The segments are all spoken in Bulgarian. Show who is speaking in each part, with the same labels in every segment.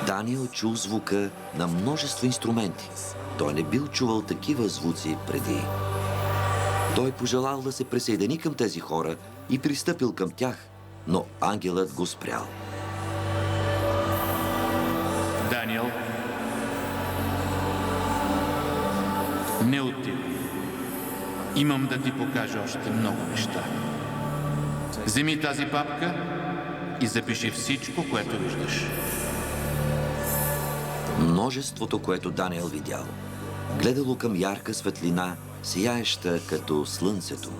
Speaker 1: Даниел чул звука на множество инструменти. Той не бил чувал такива звуци преди. Той пожелал да се присъедини към тези хора и пристъпил към тях, но ангелът го спрял.
Speaker 2: Даниел, не отивай. Имам да ти покажа още много неща. Вземи тази папка и запиши всичко, което виждаш.
Speaker 1: Множеството, което Даниел видял, гледало към ярка светлина, сияеща като слънцето.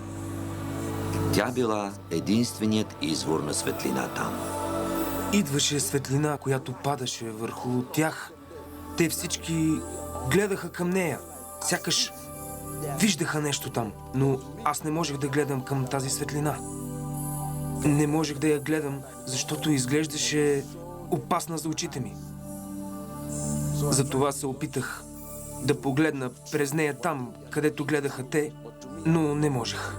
Speaker 1: Тя била единственият извор на светлина там.
Speaker 3: Идваше светлина, която падаше върху тях. Те всички гледаха към нея. Сякаш виждаха нещо там, но аз не можех да гледам към тази светлина. Не можех да я гледам, защото изглеждаше опасна за очите ми. Затова се опитах да погледна през нея там, където гледаха те, но не можех.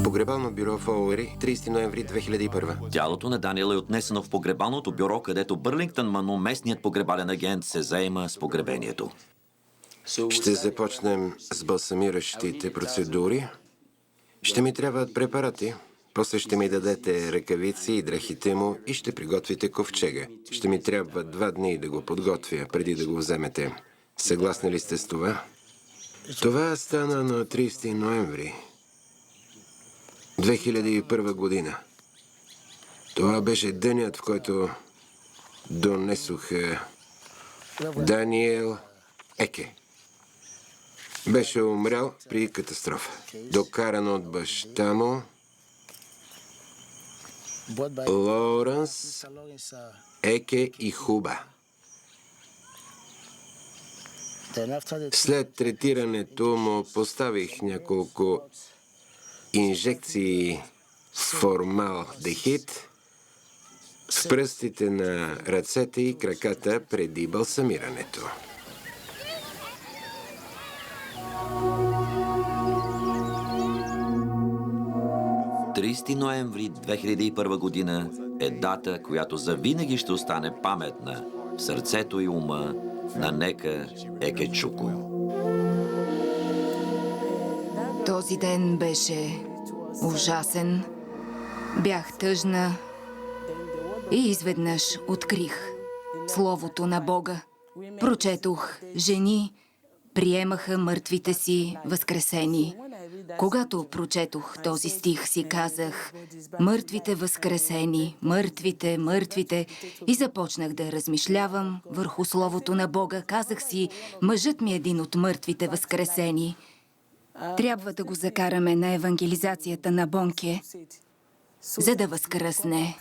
Speaker 4: Погребално бюро в Оуери, 30 ноември 2001.
Speaker 1: Тялото на Даниел е отнесено в погребалното бюро, където Бърлингтън Ману, местният погребален агент, се заема с погребението.
Speaker 4: Ще започнем с балсамиращите процедури. Ще ми трябват препарати. После ще ми дадете ръкавици и дрехите му и ще приготвите ковчега. Ще ми трябва 2 дни да го подготвя, преди да го вземете. Съгласни ли сте с това? Това стана на 30 ноември 2001 година. Това беше денят, в който донесоха Даниел Еке. Беше умрял при катастрофа. Докаран от баща му Лоуренс Еке и Хуба. След третирането му поставих няколко инжекции с формалдехид в пръстите на ръцете и краката преди балсамирането.
Speaker 1: Ноември 2001 година е дата, която завинаги ще остане паметна в сърцето и ума на Нека Екечуко.
Speaker 5: Този ден беше ужасен. Бях тъжна и изведнъж открих Словото на Бога. Прочетох: жени приемаха мъртвите си възкресени. Когато прочетох този стих, си казах: мъртвите възкресени, мъртвите, мъртвите. И започнах да размишлявам върху Словото на Бога. Казах си: мъжът ми е един от мъртвите възкресени. Трябва да го закараме на евангелизацията на Бонке, за да възкръсне.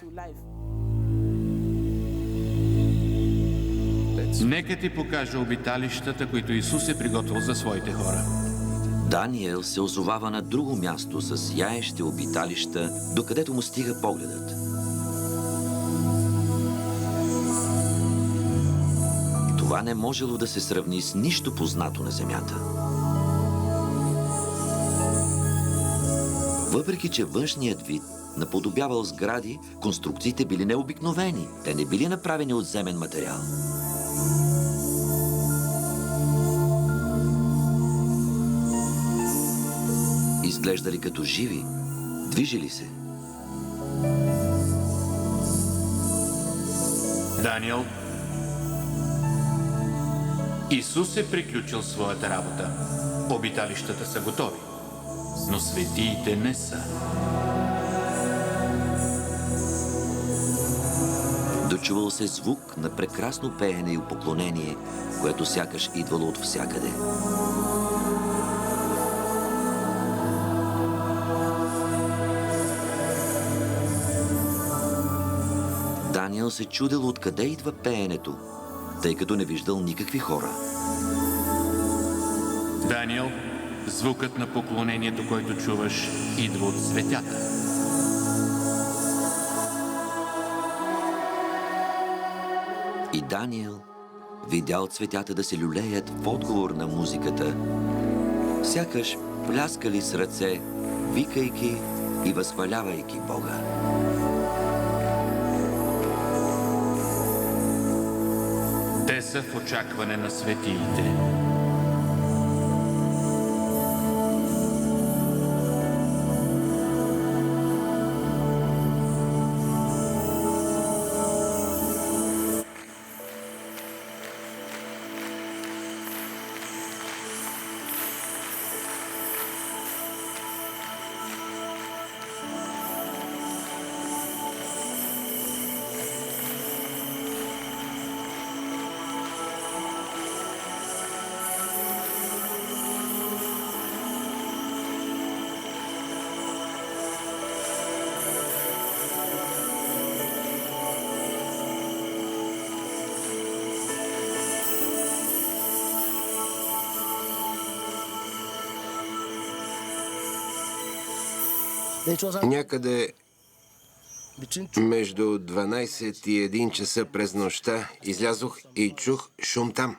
Speaker 2: Нека ти покажа обиталищата, които Исус е приготвил за своите хора.
Speaker 1: Даниел се озовава на друго място с яещи обиталища, докъдето му стига погледът. Това не можело да се сравни с нищо познато на земята. Въпреки че външният вид наподобявал сгради, конструкциите били необикновени. Те не били направени от земен материал. Изглеждали като живи, движили се.
Speaker 2: Даниел, Исус е приключил своята работа. Обиталищата са готови, но светиите не са.
Speaker 1: Дочувал се звук на прекрасно пеене и поклонение, което сякаш идвало от всякъде. Даниел се чудел откъде идва пеенето, тъй като не виждал никакви хора.
Speaker 2: Даниел, звукът на поклонението, който чуваш, идва от светята.
Speaker 1: И Даниел видял цветята да се люлеят в отговор на музиката, сякаш пляскали с ръце, викайки и възхвалявайки Бога.
Speaker 2: са в очакване на светиите.
Speaker 4: Някъде между 12 и 1 часа през нощта излязох и чух шум там.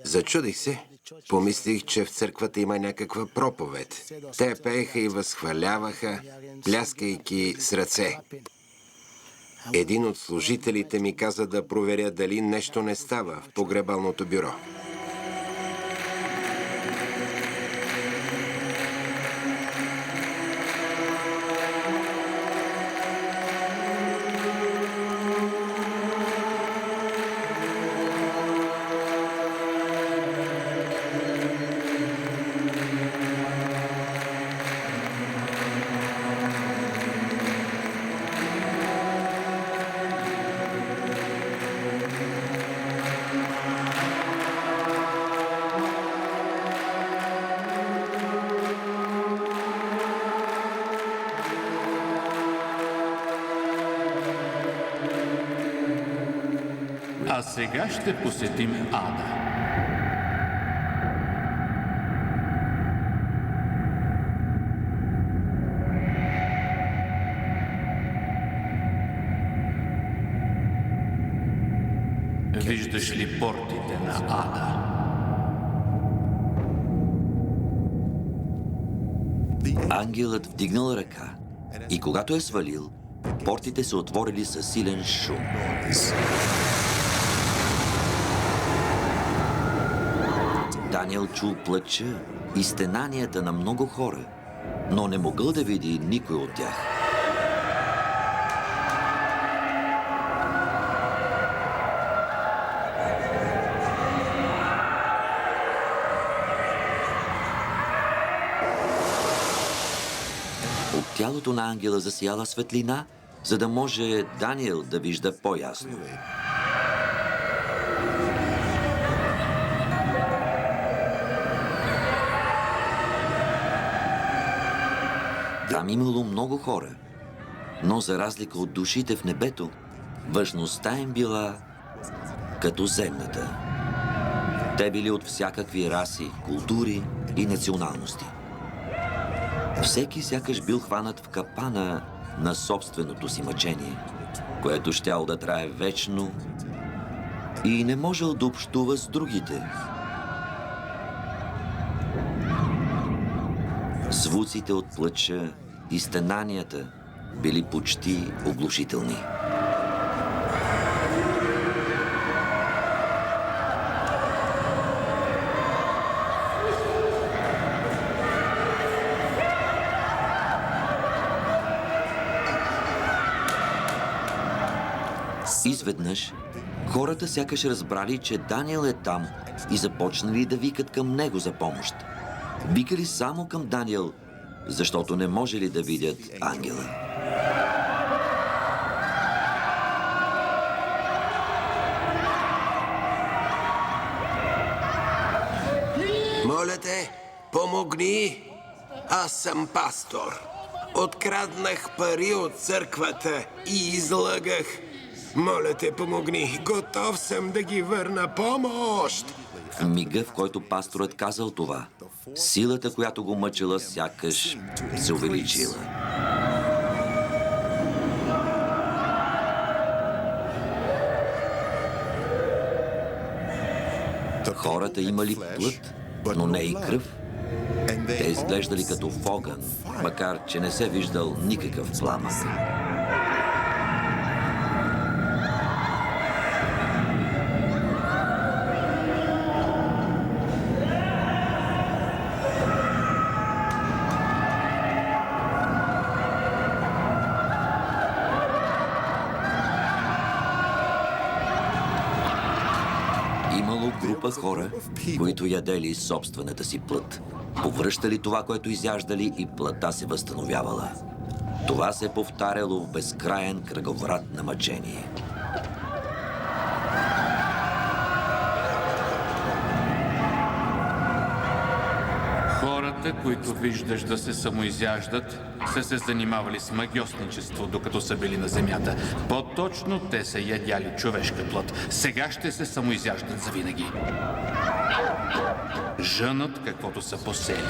Speaker 4: Зачудих се. Помислих, че в църквата има някаква проповед. Те пееха и възхваляваха, пляскайки с ръце. Един от служителите ми каза да проверя дали нещо не става в погребалното бюро.
Speaker 2: А сега ще посетим Ада. Виждаш ли портите на Ада?
Speaker 1: Ангелът вдигнал ръка и когато е свалил, портите се отворили със силен шум. Даниел чул плача и стенанията на много хора, но не могъл да види никой от тях. От тялото на ангела засияла светлина, за да може Даниел да вижда по-ясно. Там имало много хора, но за разлика от душите в небето, важността им била като земната. Те били от всякакви раси, култури и националности. Всеки сякаш бил хванат в капана на собственото си мъчение, което щяло да трае вечно и не можел да общува с другите. Звуците от плача и стенанията били почти оглушителни. Изведнъж хората сякаш разбрали, че Даниел е там и започнали да викат към него за помощ. Викали само към Даниел, защото не можели да видят ангела.
Speaker 4: Моля те, помогни! Аз съм пастор. Откраднах пари от църквата и излъгах. Моля те, помогни! Готов съм да ги върна. Помощ!
Speaker 1: В мига, в който пасторът казал това, силата, която го мъчила, сякаш се увеличила. Хората имали плът, но не и кръв. Те изглеждали като в огън, макар че не се виждал никакъв пламък. група хора, които ядели собствената си плът. Повръщали това, което изяждали, и плътта се възстановявала. Това се повтаряло в безкраен кръговрат на мъчение.
Speaker 2: Хората, които виждаш да се самоизяждат, са се занимавали с магьосничество, докато са били на земята. По-точно те са ядяли човешка плът. Сега ще се самоизяждат завинаги. Жънат каквото са посели.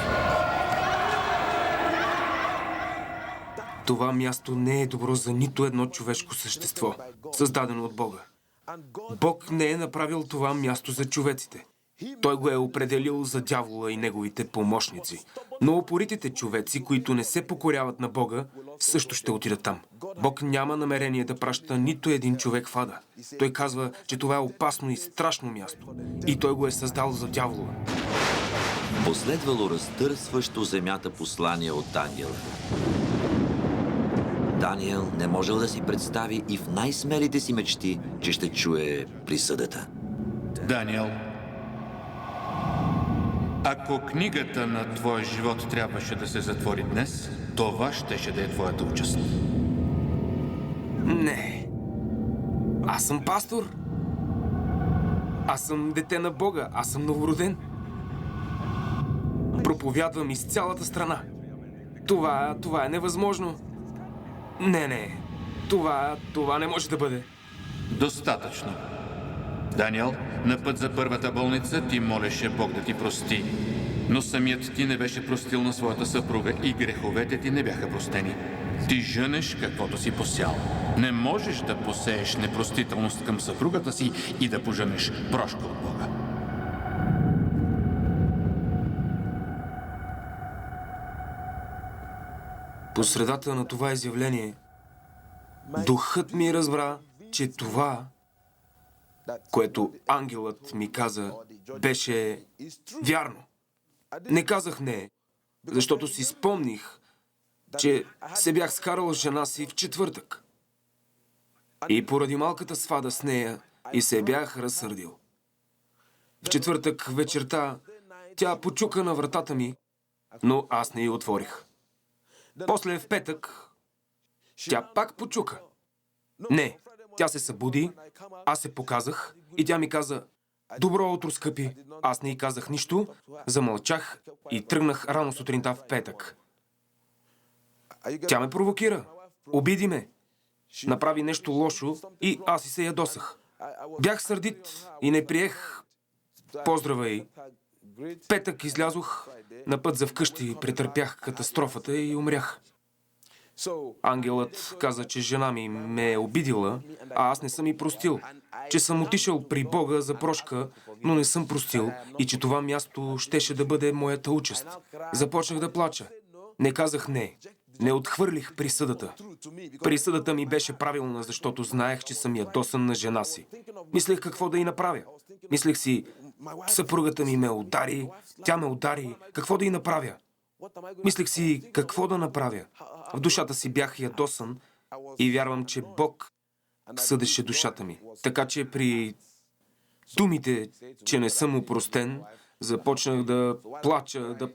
Speaker 3: Това място не е добро за нито едно човешко същество, създадено от Бога. Бог не е направил това място за човеците. Той го е определил за дявола и неговите помощници. Но упоритите човеци, които не се покоряват на Бога, също ще отидат там. Бог няма намерение да праща нито един човек в ада. Той казва, че това е опасно и страшно място. И той го е създал за дявола.
Speaker 1: Последвало разтърсващо земята послание от ангела. Даниел не можел да си представи и в най-смелите си мечти, че ще чуе присъдата.
Speaker 2: Даниел, ако книгата на твоя живот трябваше да се затвори днес, това щеше да е твоята участ.
Speaker 3: Не. Аз съм пастор. Аз съм дете на Бога. Аз съм новороден. Проповядвам из цялата страна. Това е невъзможно. Не. Това не може да бъде.
Speaker 2: Достатъчно. Даниел, на път за първата болница ти молеше Бог да ти прости. Но самият ти не беше простил на своята съпруга и греховете ти не бяха простени. Ти жънеш каквото си посял. Не можеш да посееш непростителност към съпругата си и да пожънеш прошка от Бога.
Speaker 3: По средата на това изявление, духът ми разбра, че това, което ангелът ми каза, беше вярно. Не казах не, защото си спомних, че се бях скарал с жена си в четвъртък. И поради малката свада с нея и се бях разсърдил. В четвъртък вечерта тя почука на вратата ми, но аз не я отворих. После в петък тя пак почука. Не, тя се събуди, аз се показах и тя ми каза: "Добро утро, скъпи." Аз не й казах нищо, замълчах и тръгнах рано сутринта в петък. Тя ме провокира, обиди ме, направи нещо лошо и аз и се ядосах. Бях сърдит и не приех поздрава й. Петък излязох на път за вкъщи, претърпях катастрофата и умрях. Ангелът каза, че жена ми ме е обидила, а аз не съм й простил, че съм отишъл при Бога за прошка, но не съм простил и че това място щеше да бъде моята участ. Започнах да плача. Не казах не. Не отхвърлих присъдата. Присъдата ми беше правилна, защото знаех, че съм ядосан на жена си. Мислех какво да й направя. Мислех си, съпругата ми ме удари, тя ме удари, какво да й направя? Мислех си какво да направя. В душата си бях ядосан и вярвам, че Бог съдеше душата ми. Така че при думите, че не съм опростен, започнах да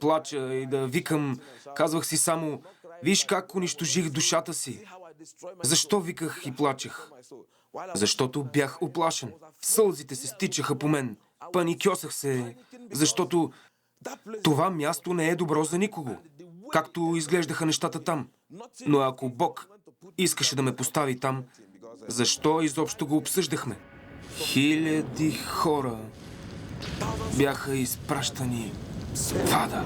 Speaker 3: плача и да викам. Казвах си само: "Виж как унищожих душата си." Защо виках и плачех? Защото бях уплашен. Сълзите се стичаха по мен. Паникьосах се, защото това място не е добро за никого, както изглеждаха нещата там. Но ако Бог искаше да ме постави там, защо изобщо го обсъждахме? Хиляди хора бяха изпращани в ада.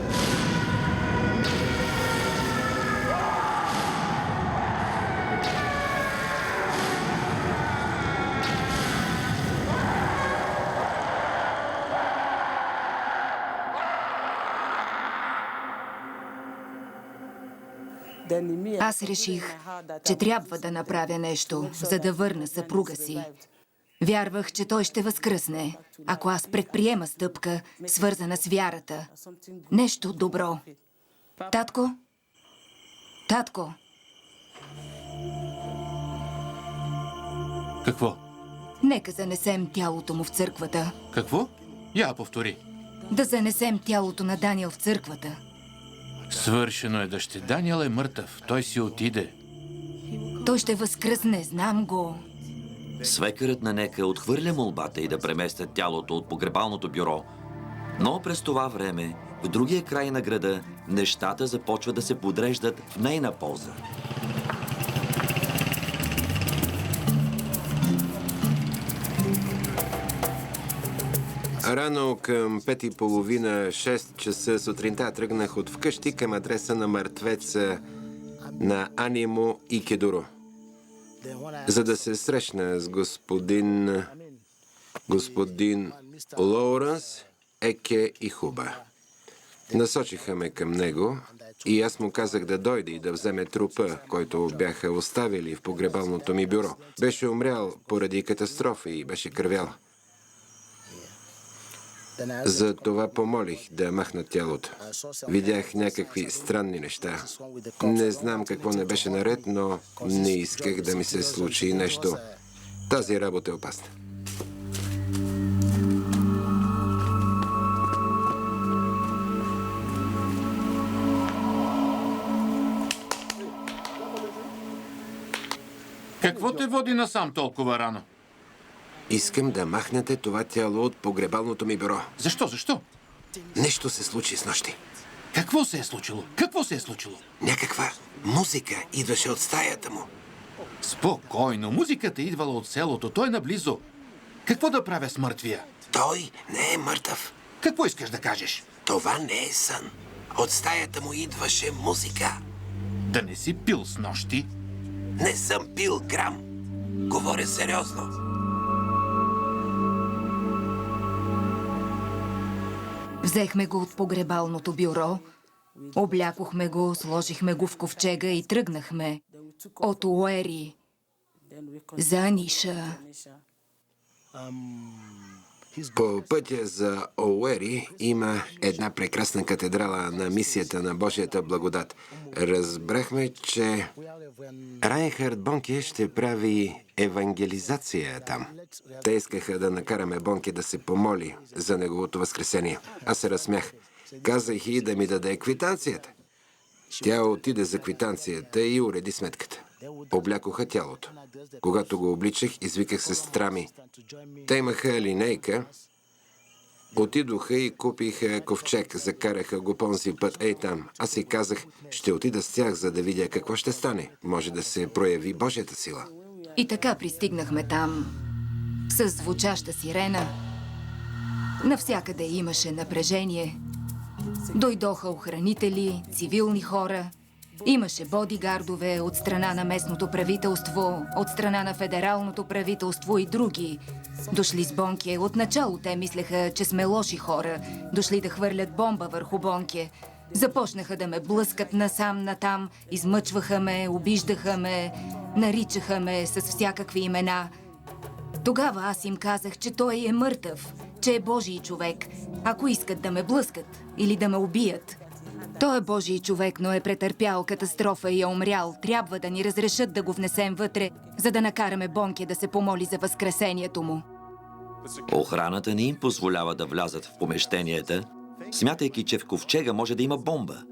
Speaker 5: Аз реших, че трябва да направя нещо, за да върна съпруга си. Вярвах, че той ще възкръсне, ако аз предприема стъпка, свързана с вярата. Нещо добро. Татко? Татко!
Speaker 2: Какво?
Speaker 5: Нека занесем тялото му в църквата.
Speaker 2: Какво? Я повтори.
Speaker 5: Да занесем тялото на Даниел в църквата.
Speaker 2: Свършено е, дъще. Даниел е мъртъв. Той си отиде.
Speaker 5: Той ще възкръсне, знам го.
Speaker 1: Свекърът на Нека отхвърля молбата и да преместят тялото от погребалното бюро. Но през това време, в другия край на града, нещата започват да се подреждат в нейна полза.
Speaker 4: Рано към 5:30, 6 часа сутринта тръгнах от вкъщи към адреса на мъртвеца на Анимо и Кедуро, за да се срещна с господин Лоуренс, Еке и Хуба. Насочиха ме към него и аз му казах да дойде и да вземе трупа, който бяха оставили в погребалното ми бюро. Беше умрял поради катастрофа и беше кървял. За това помолих да махнат тялото. Видях някакви странни неща. Не знам какво не беше наред, но не исках да ми се случи нещо. Тази работа е опасна.
Speaker 2: Какво те води насам толкова рано?
Speaker 4: Искам да махнете това тяло от погребалното ми бюро.
Speaker 2: Защо?
Speaker 4: Нещо се случи с нощи.
Speaker 2: Какво се е случило? Какво се е случило?
Speaker 4: Някаква музика идваше от стаята му.
Speaker 2: Спокойно. Музиката идвала от селото. Той е наблизо. Какво да правя с мъртвия?
Speaker 4: Той не е мъртъв.
Speaker 2: Какво искаш да кажеш?
Speaker 4: Това не е сън. От стаята му идваше музика.
Speaker 2: Да не си пил с нощи?
Speaker 4: Не съм пил грам. Говоря сериозно.
Speaker 5: Взехме го от погребалното бюро, облякохме го, сложихме го в ковчега и тръгнахме от Уери за Аниша.
Speaker 4: По пътя за Оуери има една прекрасна катедрала на мисията на Божията благодат. Разбрахме, че Райнхард Бонке ще прави евангелизация там. Те искаха да накараме Бонке да се помоли за неговото възкресение. Аз се разсмях. Казах и да ми даде квитанцията. Тя отиде за квитанцията и уреди сметката. Облякоха тялото. Когато го обличах, извиках сестра ми. Те имаха линейка. Отидоха и купиха ковчег. Закараха го по онзи път. Ей там. Аз си казах, ще отида с тях, за да видя какво ще стане. Може да се прояви Божията сила.
Speaker 5: И така пристигнахме там с звучаща сирена. Навсякъде имаше напрежение. Дойдоха охранители, цивилни хора. Имаше бодигардове от страна на местното правителство, от страна на федералното правителство и други. Дошли с Бонке. Отначало те мислеха, че сме лоши хора. Дошли да хвърлят бомба върху Бонке. Започнаха да ме блъскат насам-натам, измъчваха ме, обиждаха ме, наричаха ме с всякакви имена. Тогава аз им казах, че той е мъртъв, че е Божий човек. Ако искат да ме блъскат или да ме убият. Той е Божий човек, но е претърпял катастрофа и е умрял. Трябва да ни разрешат да го внесем вътре, за да накараме Бонке да се помоли за възкресението му.
Speaker 1: Охраната не им позволява да влязат в помещенията, смятайки, че в ковчега може да има бомба.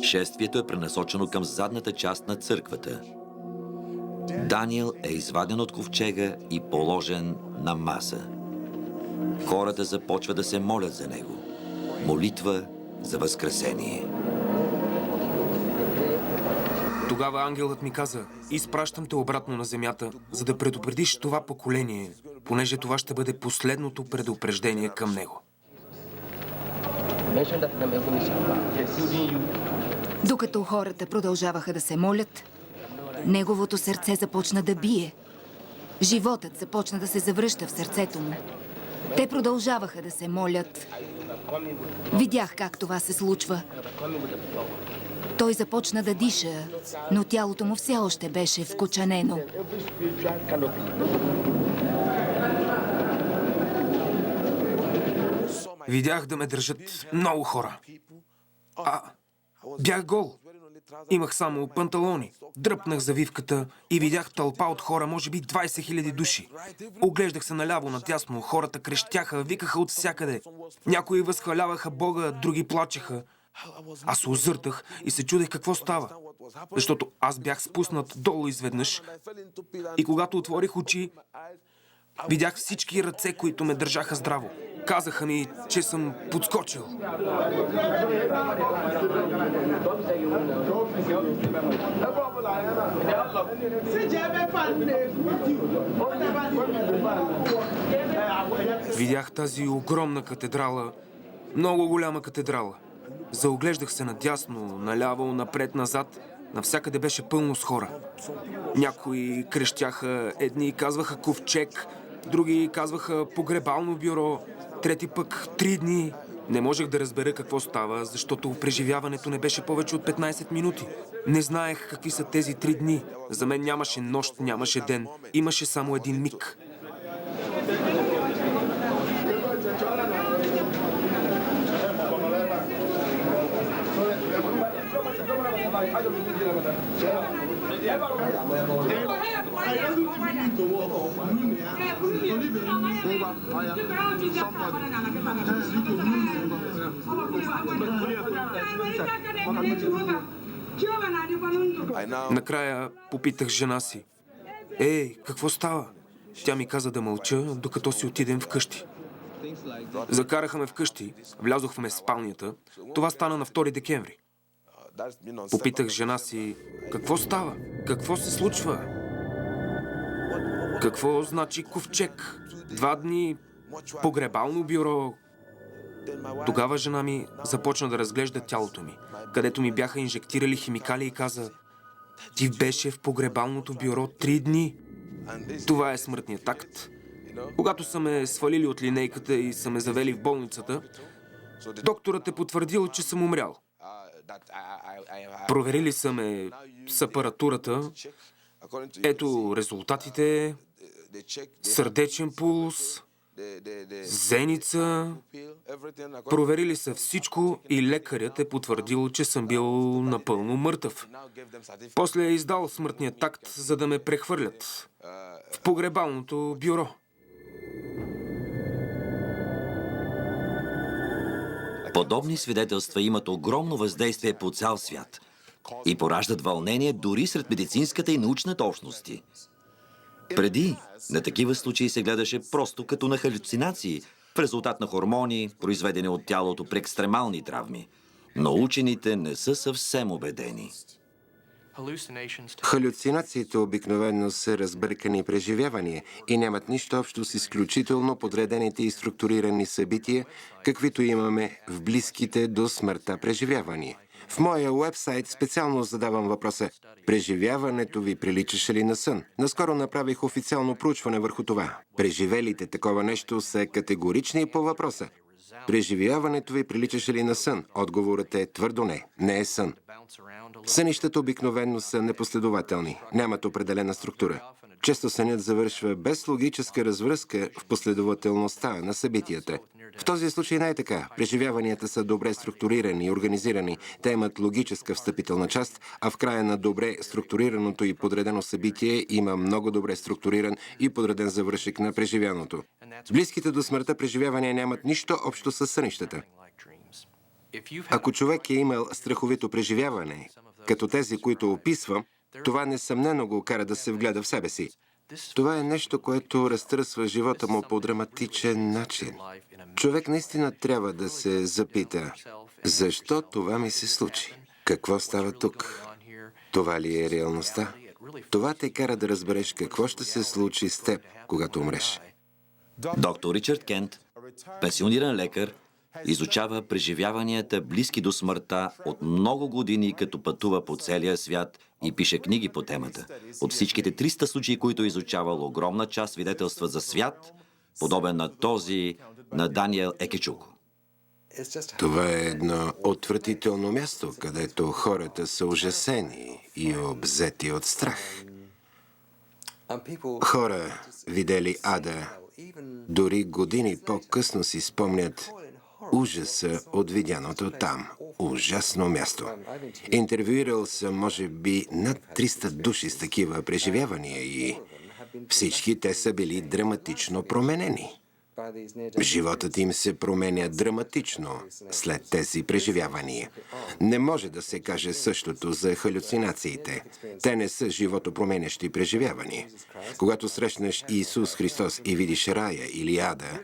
Speaker 1: Шествието е пренасочено към задната част на църквата. Даниел е изваден от ковчега и положен на маса. Хората започват да се молят за него. Молитва за възкресение.
Speaker 3: Тогава ангелът ми каза, изпращам те обратно на земята, за да предупредиш това поколение, понеже това ще бъде последното предупреждение към него.
Speaker 5: Докато хората продължаваха да се молят, неговото сърце започна да бие. Животът започна да се завръща в сърцето му. Те продължаваха да се молят. Видях как това се случва. Той започна да диша, но тялото му все още беше вкочанено.
Speaker 3: Видях да ме държат много хора. Бях гол. Имах само панталони. Дръпнах завивката и видях тълпа от хора, може би 20 000 души. Оглеждах се наляво, надясно. Хората крещяха, викаха от всякъде. Някои възхваляваха Бога, други плачеха. Аз се озъртах и се чудех какво става. Защото аз бях спуснат долу изведнъж и когато отворих очи, видях всички ръце, които ме държаха здраво. Казаха ми, че съм подскочил. Видях тази огромна катедрала, много голяма катедрала. Заоглеждах се надясно, наляво, напред, назад. Навсякъде беше пълно с хора. Някои крещяха, едни казваха ковчег, други казваха погребално бюро, трети пък 3 дни. Не можех да разбера какво става, защото преживяването не беше повече от 15 минути. Не знаех какви са тези 3 дни. За мен нямаше нощ, нямаше ден. Имаше само един миг. Накрая попитах жена си. Ей, какво става? Тя ми каза да мълча, докато си отидем вкъщи. Закараха ме вкъщи, влязохме в спалнята. Това стана на 2 декември. Попитах жена си, какво става? Какво се случва? Какво значи ковчег? 2 дни, погребално бюро. Тогава жена ми започна да разглежда тялото ми, където ми бяха инжектирали химикали и каза, ти беше в погребалното бюро 3 дни. Това е смъртният акт. Когато са ме свалили от линейката и са ме завели в болницата, докторът е потвърдил, че съм умрял. Проверили са ме с апаратурата. Ето резултатите. Сърдечен пулс, зеница. Проверили са всичко и лекарят е потвърдил, че съм бил напълно мъртъв. После е издал смъртният акт, за да ме прехвърлят в погребалното бюро.
Speaker 1: Подобни свидетелства имат огромно въздействие по цял свят и пораждат вълнение дори сред медицинската и научната общности. Преди на такива случаи се гледаше просто като на халюцинации в резултат на хормони, произведени от тялото при екстремални травми. Но учените не са съвсем убедени.
Speaker 4: Халюцинациите обикновено са разбъркани преживявания и нямат нищо общо с изключително подредените и структурирани събития, каквито имаме в близките до смъртта преживявания. В моя уебсайт специално задавам въпроса: преживяването ви приличаше ли на сън? Наскоро направих официално проучване върху това. Преживелите такова нещо са категорични по въпроса. Преживяването ви приличаше ли на сън? Отговорът е твърдо не. Не е сън. Сънищата обикновено са непоследователни. Нямат определена структура. Често сънят завършва без логическа развръзка в последователността на събитията. В този случай не е така. Преживяванията са добре структурирани и организирани. Те имат логическа встъпителна част, а в края на добре структурираното и подредено събитие има много добре структуриран и подреден завършек на преживяното. Близките до смъртта преживявания нямат нищо общо с сънищата. Ако човек е имал страховито преживяване, като тези, които описва, това несъмнено го кара да се вгледа в себе си. Това е нещо, което разтърсва живота му по драматичен начин. Човек наистина трябва да се запита, защо това ми се случи? Какво става тук? Това ли е реалността? Това те кара да разбереш какво ще се случи с теб, когато умреш.
Speaker 1: Доктор Ричард Кент, пенсиониран лекар, изучава преживяванията близки до смъртта от много години, като пътува по целия свят и пише книги по темата. От всичките 300 случаи, които е изучавал, огромна част свидетелства за свят, подобен на този на Даниел Екечуко.
Speaker 4: Това е едно отвратително място, където хората са ужасени и обзети от страх. Хора, видели ада, дори години по-късно си спомнят ужаса от видяното там. ужасно място. Интервюирал съм, може би, над 300 души с такива преживявания и всички те са били драматично променени. Животът им се променя драматично след тези преживявания. Не може да се каже същото за халюцинациите. Те не са животопроменящи преживявания. Когато срещнеш Исус Христос и видиш рая или ада,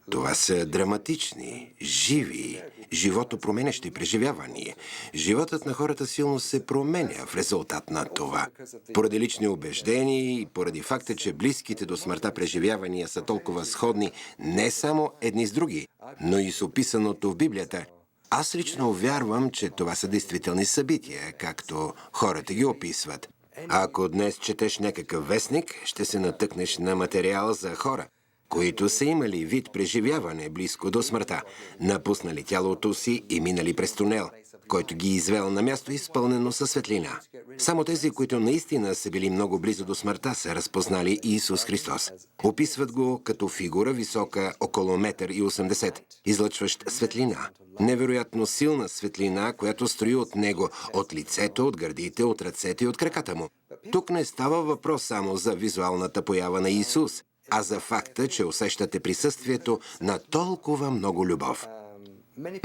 Speaker 4: това са драматични, живи, животопроменящи преживявания. Животът на хората силно се променя в резултат на това. Поради лични убеждения и поради факта, че близките до смъртта преживявания са толкова сходни не само едни с други, но и с описаното в Библията. Аз лично вярвам, че това са действителни събития, както хората ги описват. Ако днес четеш някакъв вестник, ще се натъкнеш на материал за хора, които са имали вид преживяване близко до смъртта, напуснали тялото си и минали през тунел, който ги извел на място изпълнено със светлина. Само тези, които наистина са били много близо до смъртта, са разпознали Исус Христос. Описват го като фигура висока около 1,80 м, излъчващ светлина. Невероятно силна светлина, която строи от него, от лицето, от гърдите, от ръцете и от краката му. Тук не става въпрос само за визуалната поява на Исус, а за факта, че усещате присъствието на толкова много любов.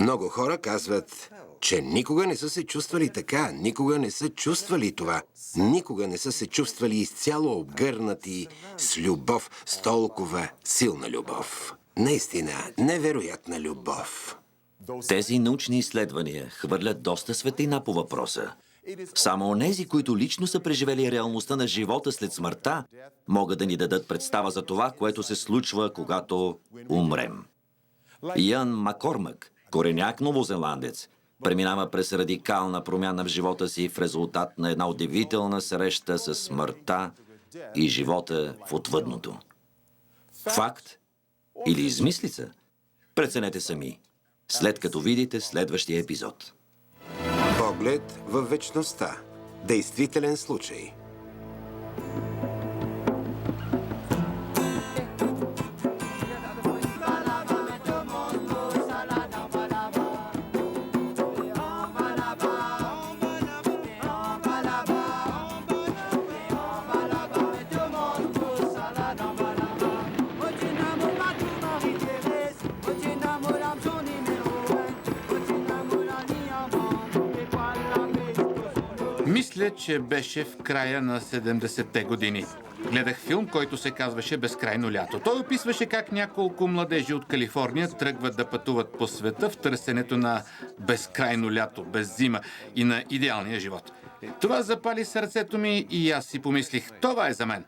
Speaker 4: Много хора казват, че никога не са се чувствали така, никога не са чувствали това, никога не са се чувствали изцяло обгърнати с любов, с толкова силна любов. Наистина, невероятна любов.
Speaker 1: Тези научни изследвания хвърлят доста светлина по въпроса. Само онези, които лично са преживели реалността на живота след смъртта, могат да ни дадат представа за това, което се случва, когато умрем. Ян Маккормък, кореняк новозеландец, преминава през радикална промяна в живота си в резултат на една удивителна среща с смъртта и живота в отвъдното. Факт или измислица? Преценете сами, след като видите следващия епизод.
Speaker 4: Поглед във вечността. Действителен случай.
Speaker 2: Мисля, че беше в края на 70-те години. Гледах филм, който се казваше "Безкрайно лято". Той описваше как няколко младежи от Калифорния тръгват да пътуват по света в търсенето на безкрайно лято, без зима и на идеалния живот. Това запали сърцето ми и аз си помислих, това е за мен.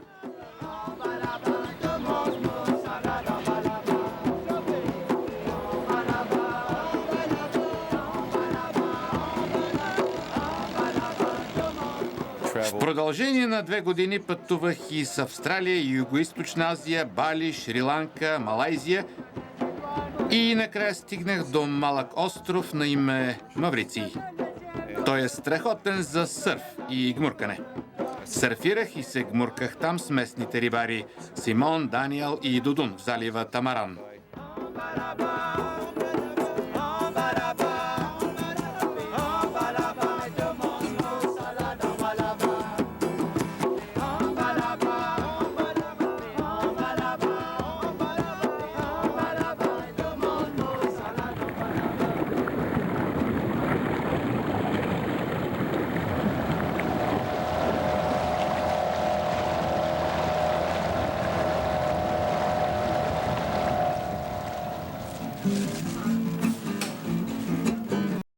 Speaker 2: В продължение на 2 години пътувах и с Австралия, Югоизточна Азия, Бали, Шри-Ланка, Малайзия и накрая стигнах до малък остров на име Мавриций. Той е страхотен за сърф и гмуркане. Сърфирах и се гмурках там с местните рибари Симон, Даниел и Дудун в залива Тамаран.